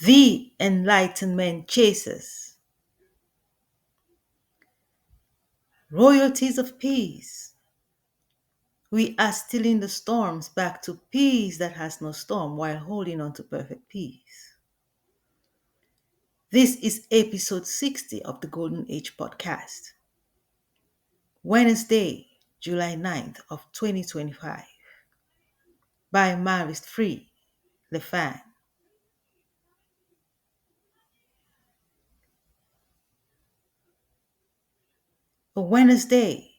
The enlightenment chases. Royalties of peace. We are stealing the storms back to peace that has no storm while holding on to perfect peace. This is episode 60 of the Golden Age podcast. Wednesday, July 9th of 2025 by Maris Free, Lefan. A Wednesday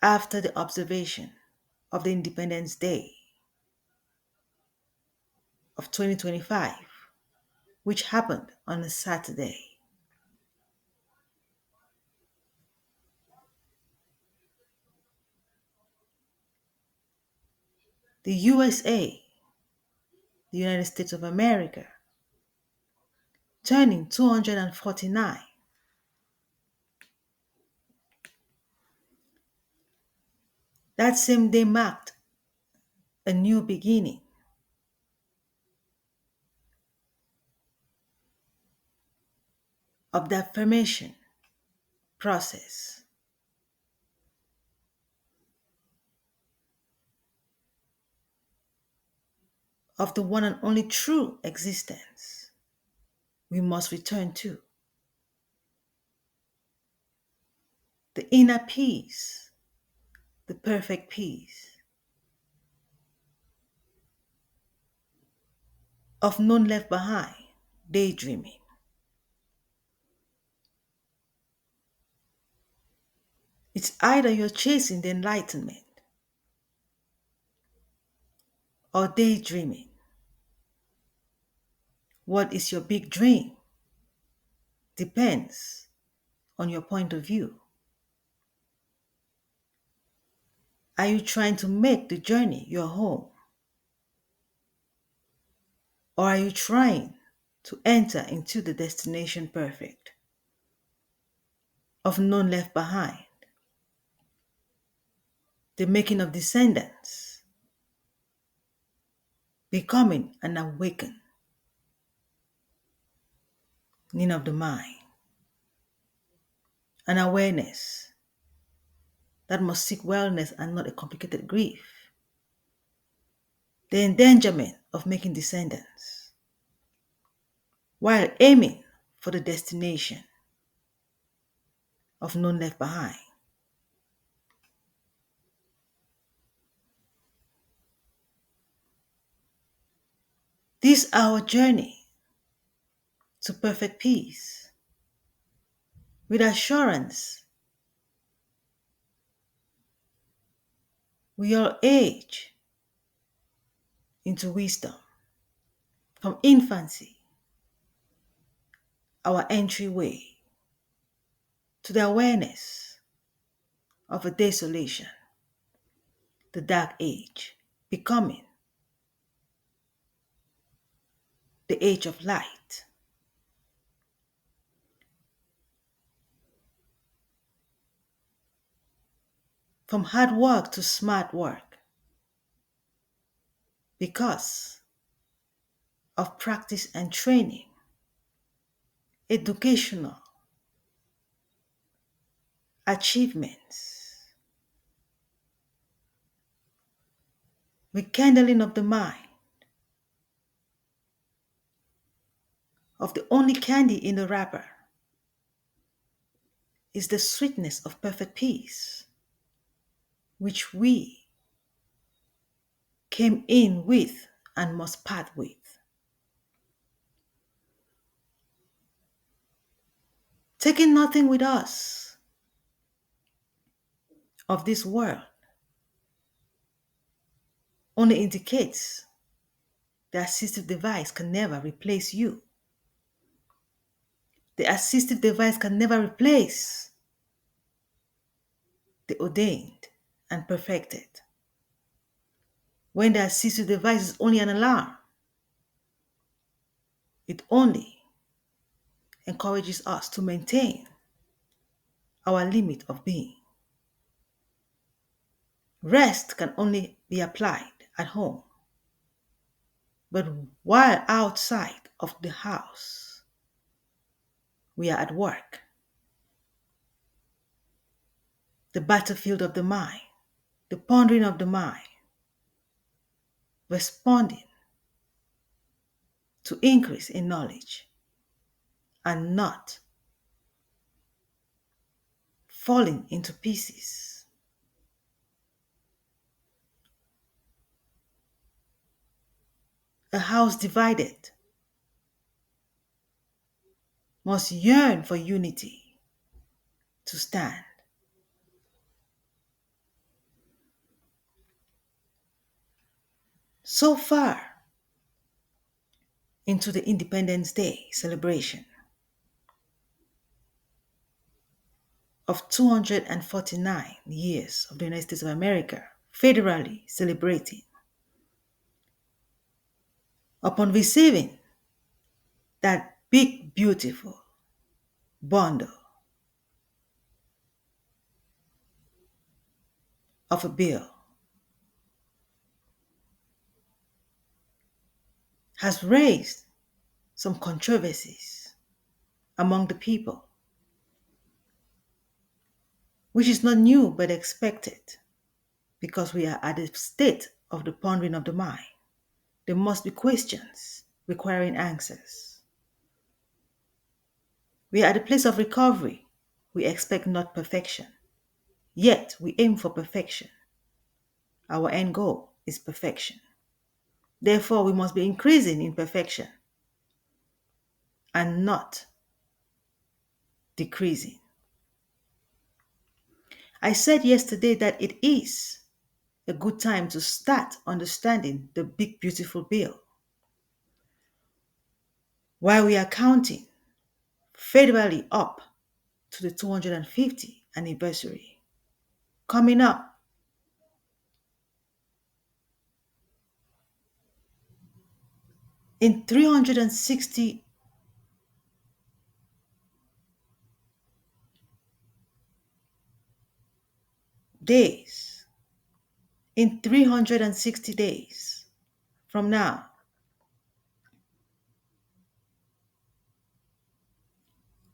after the observation of the Independence Day of 2025, which happened on a Saturday. The USA, the United States of America, turning 249. That same day marked a new beginning of the affirmation process of the one and only true existence we must return to. The inner peace, the perfect peace of none left behind, daydreaming. It's either you're chasing the enlightenment or daydreaming. What is your big dream? Depends on your point of view. Are you trying to make the journey your home? Or are you trying to enter into the destination perfect of none left behind? The making of descendants, becoming an awakening of the mind, an awareness that must seek wellness and not a complicated grief, the endangerment of making descendants, while aiming for the destination of none left behind. This our journey to perfect peace, with assurance we all age into wisdom from infancy, our entryway to the awareness of a desolation, the dark age, becoming the age of light. From hard work to smart work, because of practice and training, educational achievements, rekindling of the mind, of the only candy in the wrapper is the sweetness of perfect peace, which we came in with and must part with. Taking nothing with us of this world only indicates the assistive device can never replace you. The assistive device can never replace the ordained and perfected. When the assistive device is only an alarm, it only encourages us to maintain our limit of being. Rest can only be applied at home. But while outside of the house, we are at work, the battlefield of the mind, the pondering of the mind, responding to increase in knowledge and not falling into pieces. A house divided must yearn for unity to stand. So far into the Independence Day celebration of 249 years of the United States of America, federally celebrating, upon receiving that big, beautiful bundle of a bill, has raised some controversies among the people, which is not new but expected because we are at the state of the pondering of the mind. There must be questions requiring answers. We are at the place of recovery. We expect not perfection, yet we aim for perfection. Our end goal is perfection. Therefore, we must be increasing in perfection and not decreasing. I said yesterday that it is a good time to start understanding the big, beautiful bill. While we are counting federally up to the 250th anniversary coming up, in 360 days, in 360 days from now,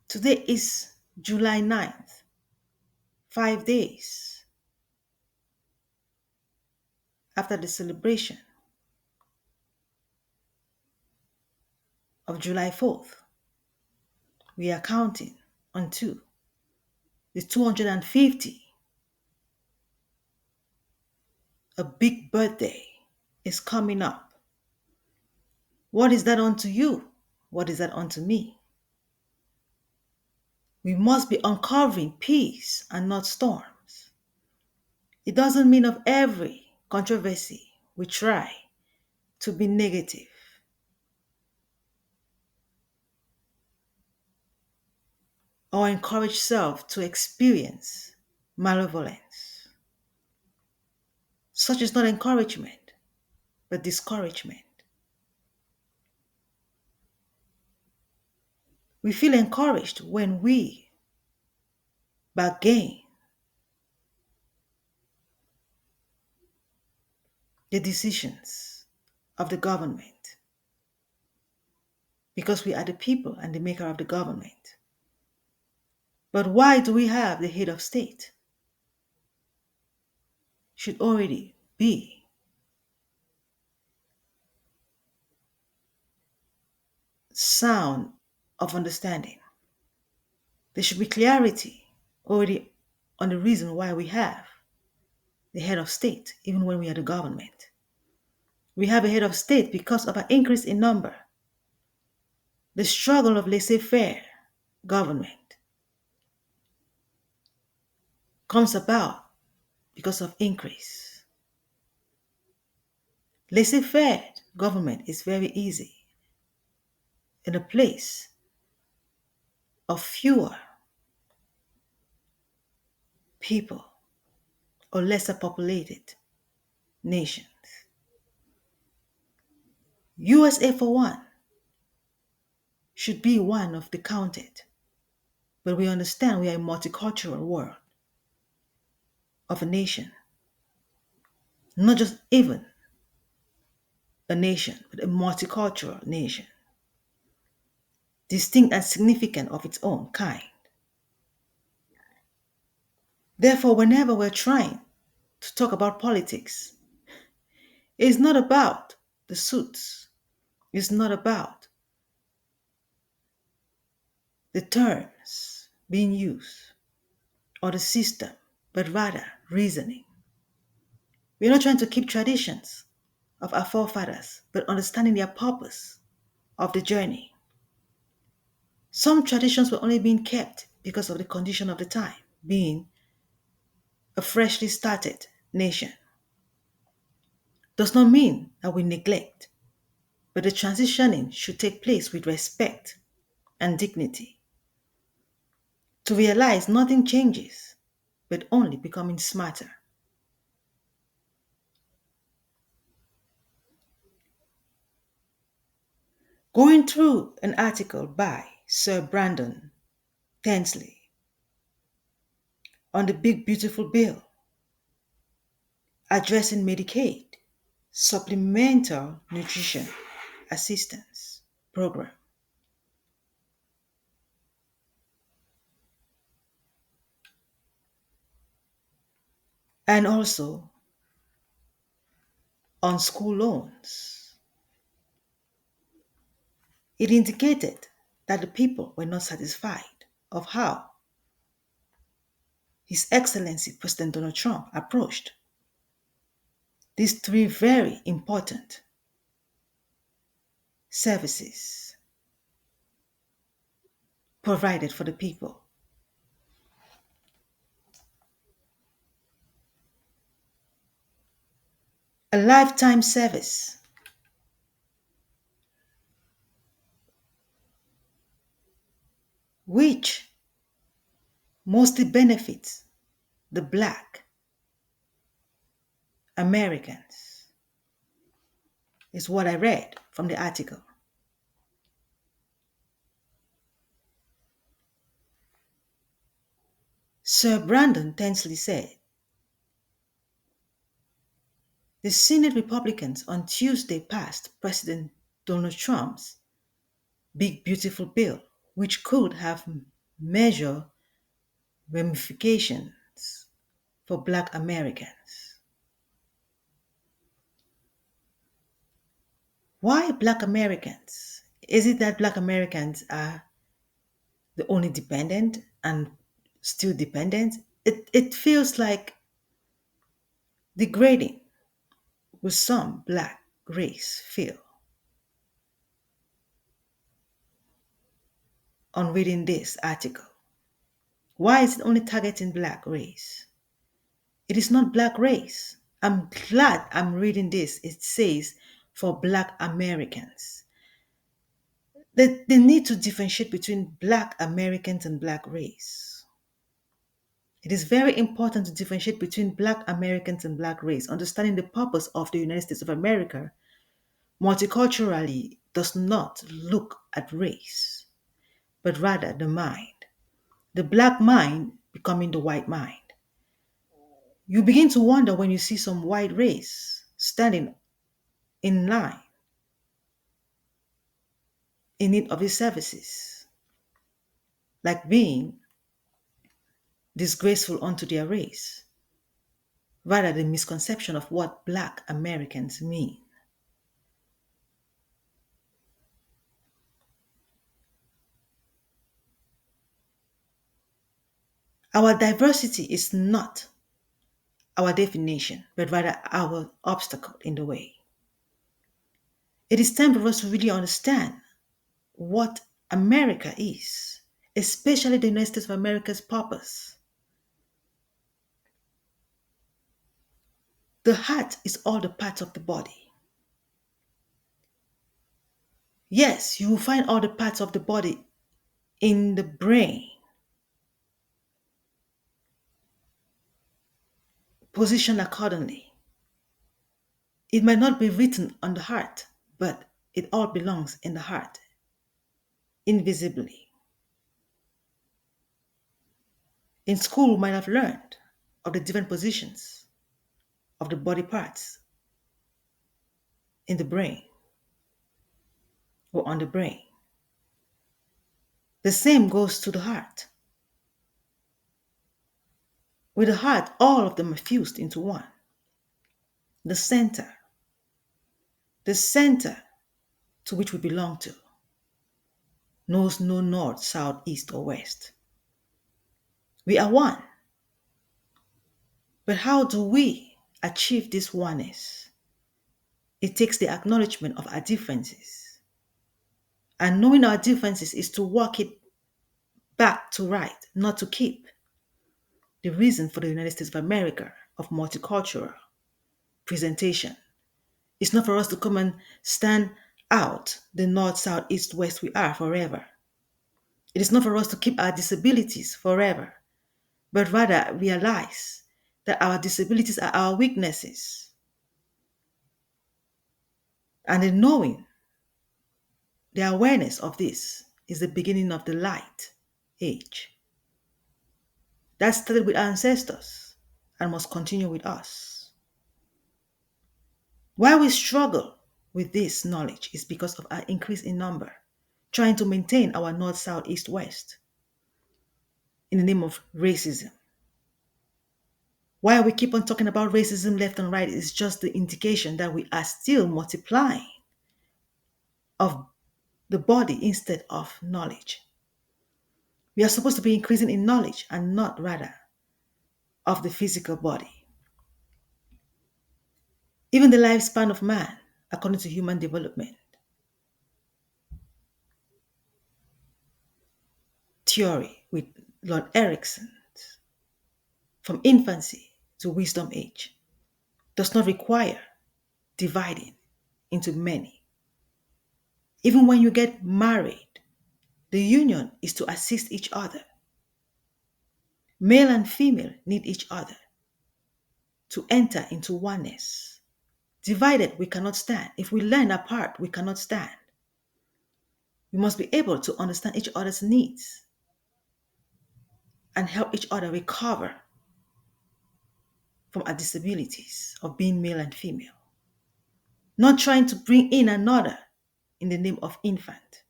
today is July 9th, 5 days after the celebration of July 4th, we are counting until the 250. A big birthday is coming up. What is that unto you? What is that unto me? We must be uncovering peace and not storms. It doesn't mean of every controversy we try to be negative or encourage self to experience malevolence. Such is not encouragement, but discouragement. We feel encouraged when we bargain the decisions of the government because we are the people and the maker of the government. But why do we have the head of state? Should already be sound of understanding. There should be clarity already on the reason why we have the head of state, even when we are the government. We have a head of state because of an increase in number. The struggle of laissez-faire government comes about because of increase. Laissez-faire government is very easy in a place of fewer people or lesser populated nations. USA, for one, should be one of the counted, but we understand we are a multicultural world of a nation, not just even a nation, but a multicultural nation, distinct and significant of its own kind. Therefore, whenever we're trying to talk about politics, it's not about the suits, it's not about the terms being used or the system, but rather reasoning. We're not trying to keep traditions of our forefathers, but understanding their purpose of the journey. Some traditions were only being kept because of the condition of the time, being a freshly started nation. Does not mean that we neglect, but the transitioning should take place with respect and dignity. To realize nothing changes, but only becoming smarter. Going through an article by Sir Brandon Tensley on the Big Beautiful Bill addressing Medicaid, Supplemental Nutrition Assistance Program, and also on school loans. It indicated that the people were not satisfied of how His Excellency President Donald Trump approached these three very important services provided for the people. A lifetime service which mostly benefits the Black Americans, is what I read from the article. Sir Brandon Tensley said, the Senate Republicans on Tuesday passed President Donald Trump's Big Beautiful Bill, which could have major ramifications for Black Americans. Why Black Americans? Is it that Black Americans are the only dependent and still dependent? It feels like degrading with some Black race feel on reading this article. Why is it only targeting Black race? It is not Black race. I'm glad I'm reading this. It says for Black Americans. They need to differentiate between Black Americans and Black race. It is very important to differentiate between Black Americans and Black race. Understanding the purpose of the United States of America multiculturally does not look at race, but rather the mind. The Black mind becoming the white mind. You begin to wonder when you see some white race standing in line in need of these services, like being disgraceful unto their race, rather the misconception of what Black Americans mean. Our diversity is not our definition, but rather our obstacle in the way. It is time for us to really understand what America is, especially the United States of America's purpose. The heart is all the parts of the body. Yes, you will find all the parts of the body in the brain, positioned accordingly. It might not be written on the heart, but it all belongs in the heart, invisibly. In school, we might have learned of the different positions of the body parts. in the brain or on the brain. The same goes to the heart. With the heart, all of them are fused into one. The center to which we belong to, knows no north, south, east, or west. We are one. But how do we achieve this oneness? It takes the acknowledgement of our differences. And knowing our differences is to walk it back to right, not to keep. The reason for the United States of America of multicultural presentation is not for us to come and stand out the north, south, east, west we are forever. It is not for us to keep our disabilities forever, but rather realize that our disabilities are our weaknesses. And in knowing the awareness of this is the beginning of the light age. That started with our ancestors and must continue with us. Why we struggle with this knowledge is because of our increase in number, trying to maintain our north, south, east, west in the name of racism. Why we keep on talking about racism left and right is just the indication that we are still multiplying of the body instead of knowledge. We are supposed to be increasing in knowledge and not rather of the physical body. Even the lifespan of man, according to human development theory with Lord Erickson, from infancy to wisdom age, does not require dividing into many. Even when you get married, the union is to assist each other. Male and female need each other to enter into oneness. Divided, we cannot stand. If we learn apart, we cannot stand. We must be able to understand each other's needs and help each other recover from our disabilities of being male and female. Not trying to bring in another in the name of infant.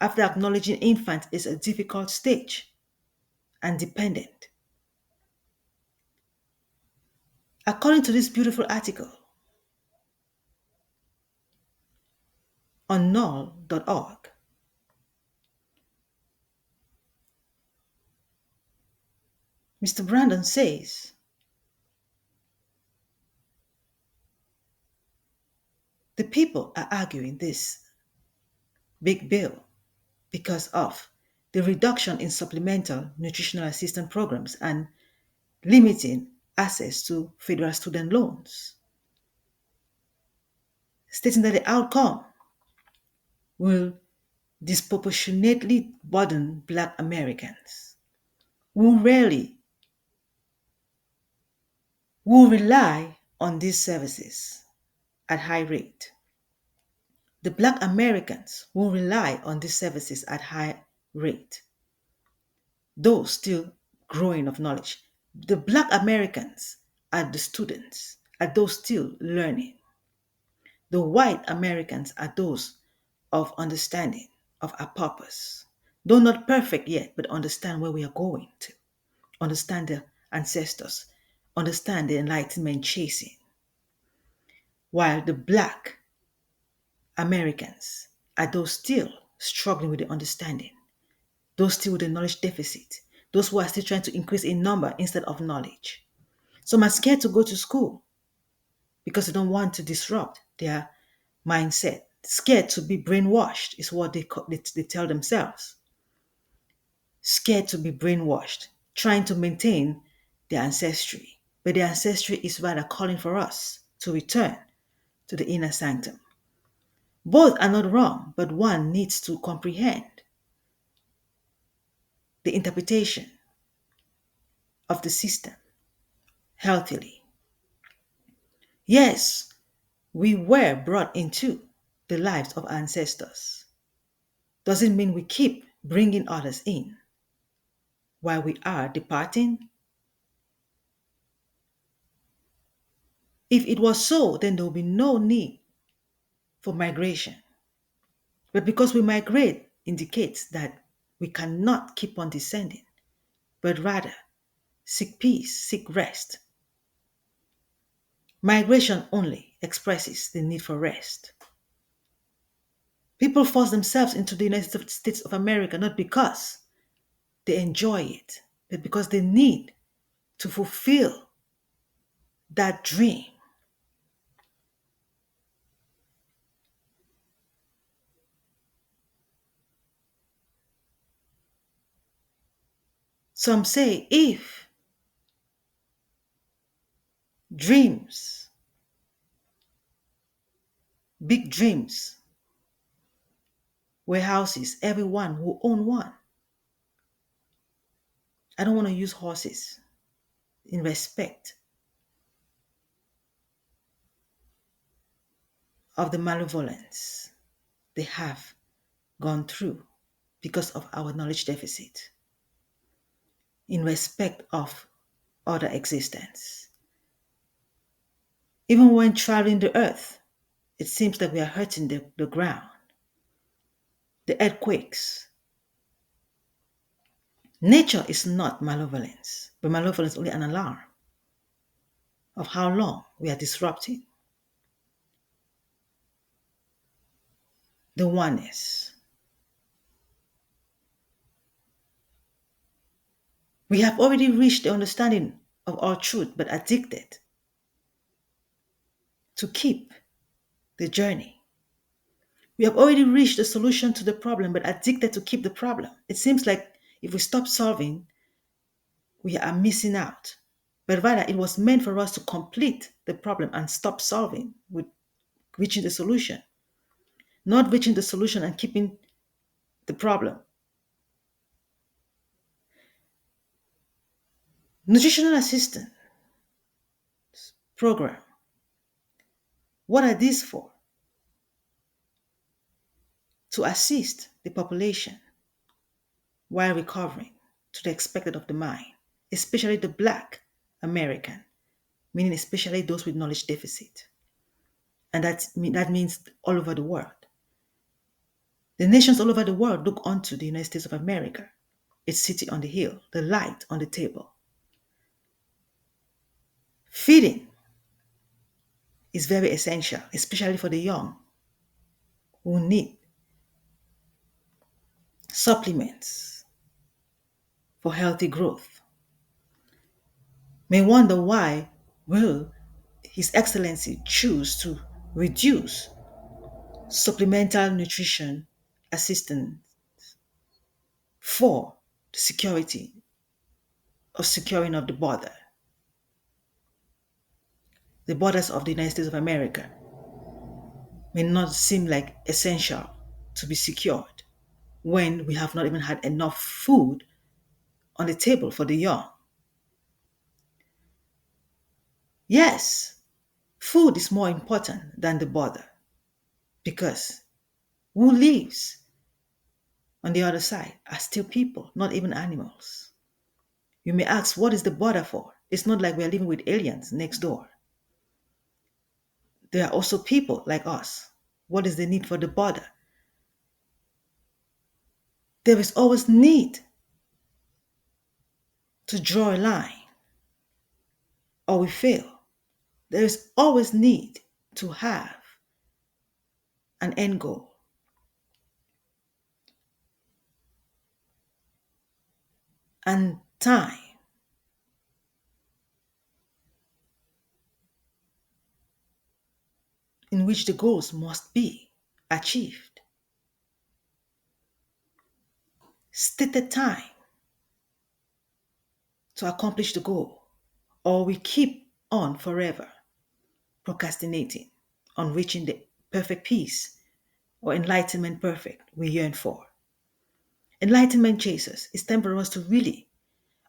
After acknowledging infant is a difficult stage and dependent. According to this beautiful article on null.org, Mr. Brandon says, the people are arguing this big bill because of the reduction in supplemental nutritional assistance programs and limiting access to federal student loans, stating that the outcome will disproportionately burden Black Americans who rely on these services at high rate. The Black Americans who rely on these services at high rate, those still growing of knowledge. The Black Americans are the students, are those still learning. The white Americans are those of understanding of our purpose. Though not perfect yet, but understand where we are going to. Understand the ancestors. Understand the enlightenment chasing. While the Black Americans are those still struggling with the understanding. Those still with the knowledge deficit. Those who are still trying to increase in number instead of knowledge. Some are scared to go to school because they don't want to disrupt their mindset. Scared to be brainwashed is what they tell themselves. Scared to be brainwashed, trying to maintain their ancestry. But their ancestry is rather calling for us to return to the inner sanctum. Both are not wrong, but one needs to comprehend the interpretation of the system healthily. Yes, we were brought into the lives of our ancestors. Doesn't mean we keep bringing others in while we are departing. If it was so, then there will be no need for migration. But because we migrate indicates that we cannot keep on descending, but rather seek peace, seek rest. Migration only expresses the need for rest. People force themselves into the United States of America not because they enjoy it, but because they need to fulfill that dream. Some say if dreams, big dreams, were houses, everyone will own one. I don't want to use horses in respect of the malevolence they have gone through because of our knowledge deficit, in respect of other existence. Even when traveling the earth, it seems that we are hurting the ground, the earthquakes. Nature is not malevolence, but malevolence is only an alarm of how long we are disrupting the oneness. We have already reached the understanding of our truth, but addicted to keep the journey. We have already reached the solution to the problem, but addicted to keep the problem. It seems like if we stop solving, we are missing out. But rather, it was meant for us to complete the problem and stop solving with reaching the solution, not reaching the solution and keeping the problem. Nutritional assistance program. What are these for? To assist the population while recovering to the expected of the mind, especially the Black American, meaning especially those with knowledge deficit. And that means all over the world. The nations all over the world look onto the United States of America, its city on the hill, the light on the table. Feeding is very essential, especially for the young who need supplements for healthy growth. May wonder why will His Excellency choose to reduce supplemental nutrition assistance for the security of securing of the border, the borders of the United States of America may not seem like essential to be secured when we have not even had enough food on the table for the young. Yes, food is more important than the border because who lives on the other side are still people, not even animals. You may ask, what is the border for? It's not like we are living with aliens next door. There are also people like us. What is the need for the border? There is always need to draw a line or we fail. There is always need to have an end goal. And time in which the goals must be achieved. Stated time to accomplish the goal, or we keep on forever procrastinating on reaching the perfect peace or enlightenment perfect we yearn for. Enlightenment chasers, it's time for us to really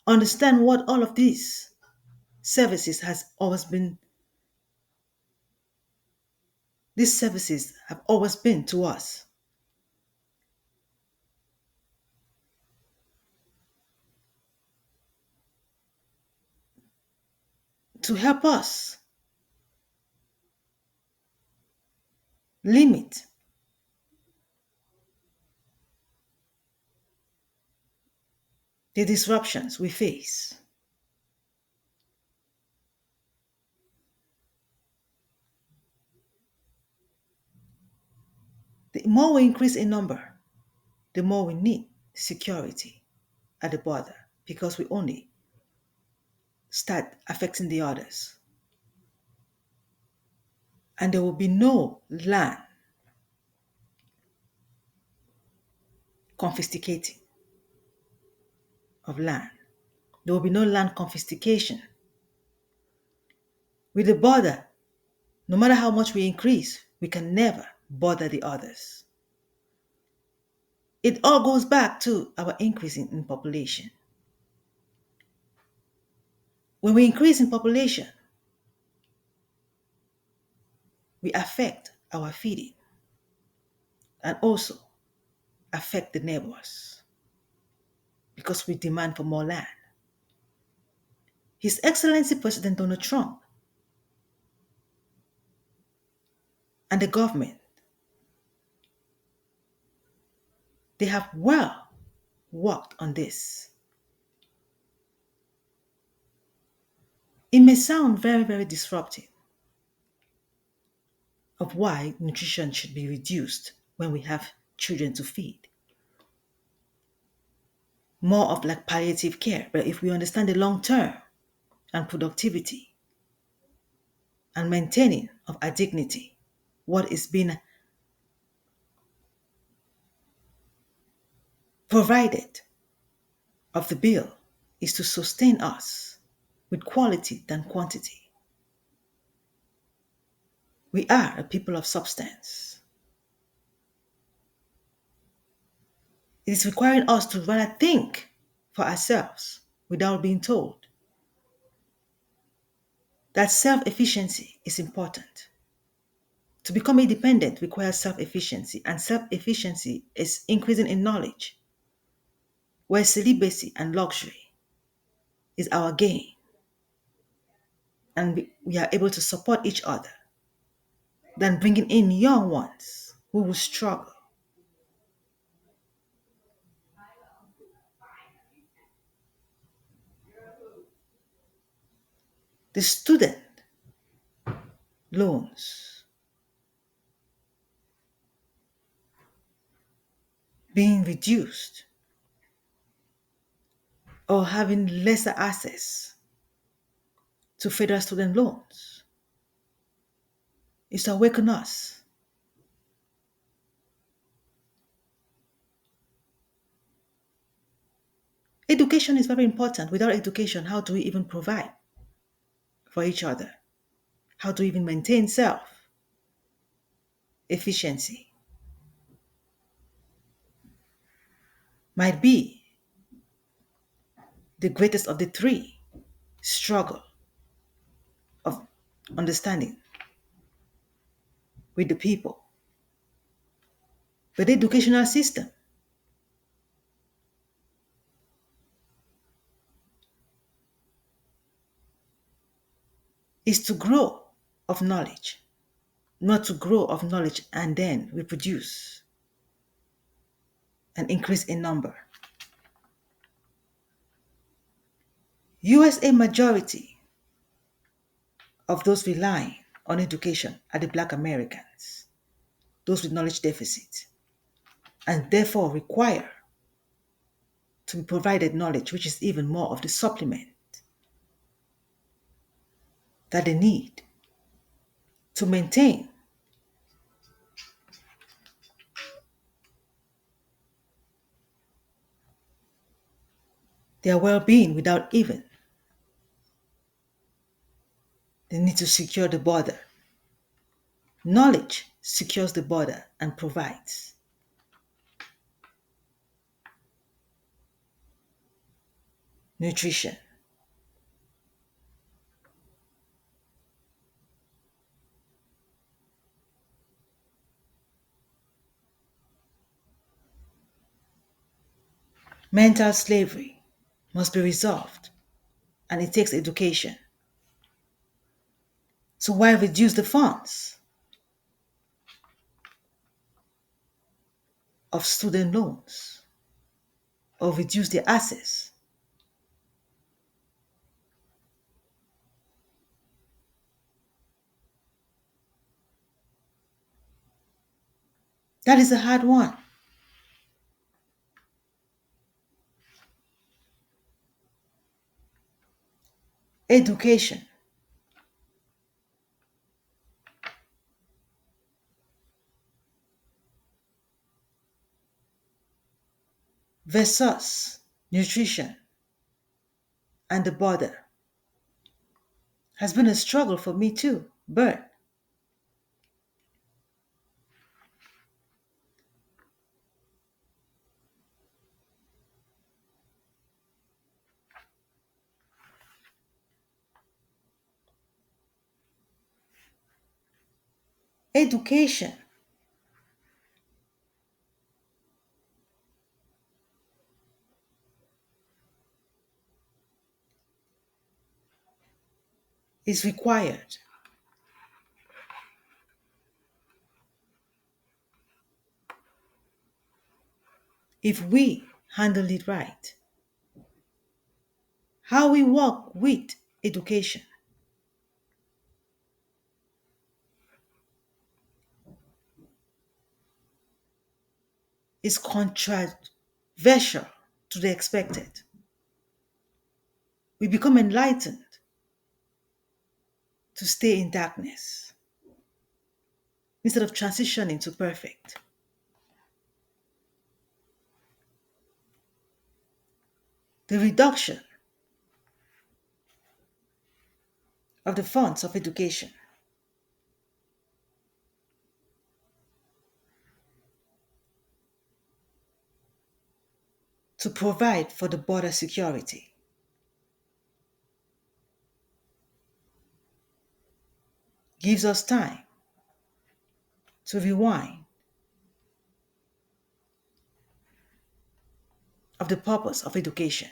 understand what all of these services has always been. These services have always been to us. To help us limit the disruptions we face. The more we increase in number, the more we need security at the border because we only start affecting the others. And there will be no land confiscating of land. There will be no land confiscation. With the border, no matter how much we increase, we can never bother the others. It all goes back to our increase in population. When we increase in population, we affect our feeding and also affect the neighbors because we demand for more land. His Excellency President Donald Trump and the government, they have well worked on this. It may sound very, very disruptive of why nutrition should be reduced when we have children to feed. More of like palliative care, but if we understand the long term and productivity and maintaining of our dignity, what is being provided of the bill is to sustain us with quality than quantity. We are a people of substance. It is requiring us to rather think for ourselves without being told that self-efficiency is important. To become independent requires self-efficiency, and self-efficiency is increasing in knowledge, where celibacy and luxury is our gain, and we are able to support each other than bringing in young ones who will struggle. The student loans being reduced or having lesser access to federal student loans is to awaken us. Education is very important. Without education, how do we even provide for each other? How to even maintain self efficiency might be the greatest of the three struggle of understanding with the people. But the educational system is to grow of knowledge, not to grow of knowledge and then reproduce and increase in number. USA majority of those relying on education are the Black Americans, those with knowledge deficit, and therefore require to be provided knowledge, which is even more of the supplement that they need to maintain their well-being without even the need to secure the border. Knowledge secures the border and provides. Nutrition. Mental slavery must be resolved, and it takes education. So why reduce the funds of student loans or reduce their access. That is a hard one. Education versus nutrition and the border has been a struggle for me too. But education is required if we handle it right. How we work with education is controversial to the expected. We become enlightened to stay in darkness instead of transitioning to perfect. The reduction of the funds of education to provide for the border security gives us time to rewind of the purpose of education.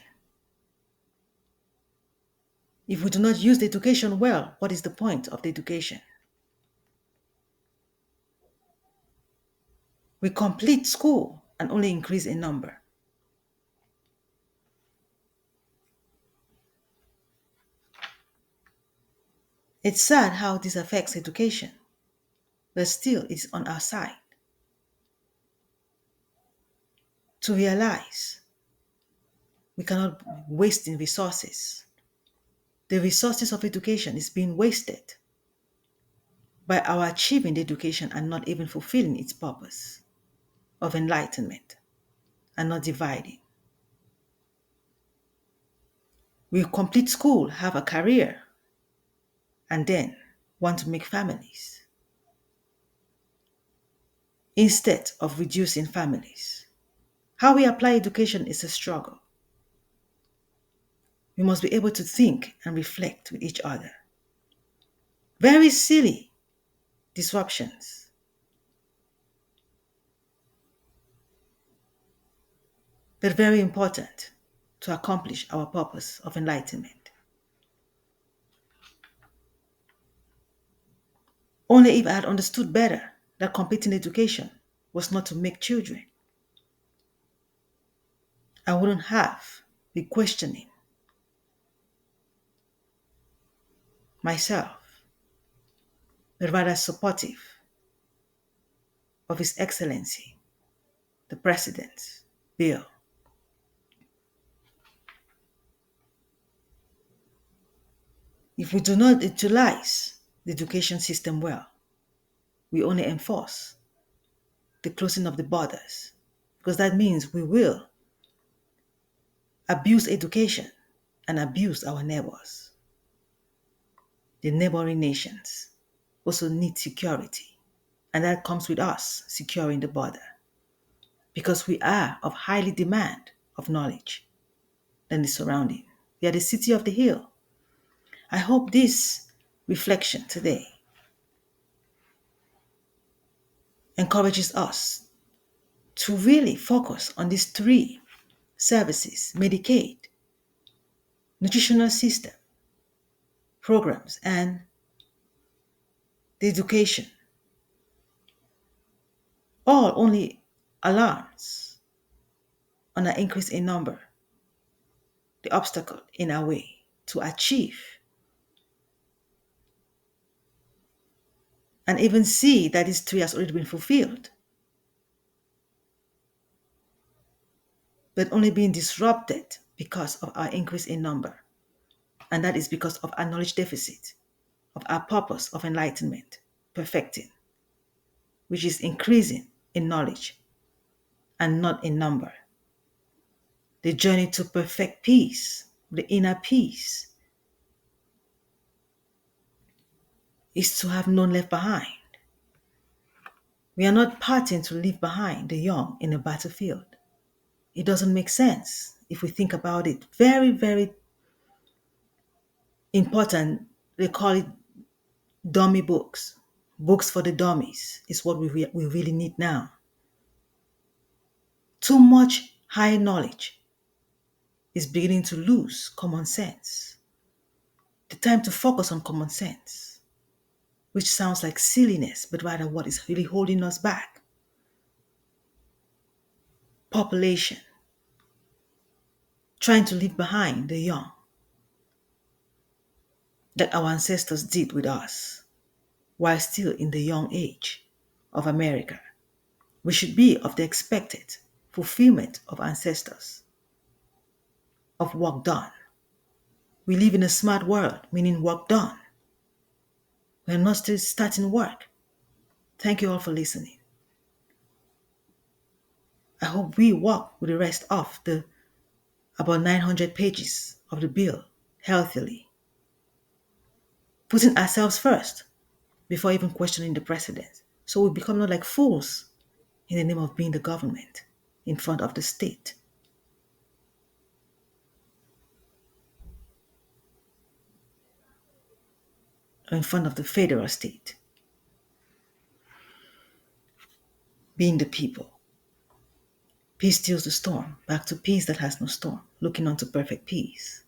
If we do not use the education well, what is the point of the education? We complete school and only increase in number. It's sad how this affects education, but still it's on our side to realize we cannot waste in resources. The resources of education is being wasted by our achieving the education and not even fulfilling its purpose of enlightenment and not dividing. We complete school, have a career, and then want to make families instead of reducing families. How we apply education is a struggle. We must be able to think and reflect with each other. Very silly disruptions, but very important to accomplish our purpose of enlightenment. Only if I had understood better that completing education was not to make children, I wouldn't have been questioning myself, but rather supportive of His Excellency, the President's bill. If we do not utilize the education system well, we only enforce the closing of the borders, because that means we will abuse education and abuse our neighbors. The neighboring nations also need security, and that comes with us securing the border, because we are of highly demand of knowledge than the surrounding. We are the city of the hill. I hope this reflection today encourages us to really focus on these three services: Medicaid, nutritional system, programs, and the education, all only alarms on an increase in number, the obstacle in our way to achieve and even see that this tree has already been fulfilled, but only being disrupted because of our increase in number. And that is because of our knowledge deficit, of our purpose of enlightenment, perfecting, which is increasing in knowledge and not in number. The journey to perfect peace, the inner peace, is to have none left behind. We are not parting to leave behind the young in a battlefield. It doesn't make sense if we think about it. Very, very important. They call it dummy books. Books for the dummies is what we really need now. Too much high knowledge is beginning to lose common sense. The time to focus on common sense, which sounds like silliness, but rather what is really holding us back. Population, trying to leave behind the young that our ancestors did with us while still in the young age of America. We should be of the expected fulfillment of ancestors, of work done. We live in a smart world, meaning work done. We're not still starting work. Thank you all for listening. I hope we walk with the rest of the about 900 pages of the bill healthily, putting ourselves first before even questioning the president. So we become not like fools in the name of being the government in front of the state. Or in front of the federal state. Being the people. Peace steals the storm. Back to peace that has no storm. Looking on to perfect peace.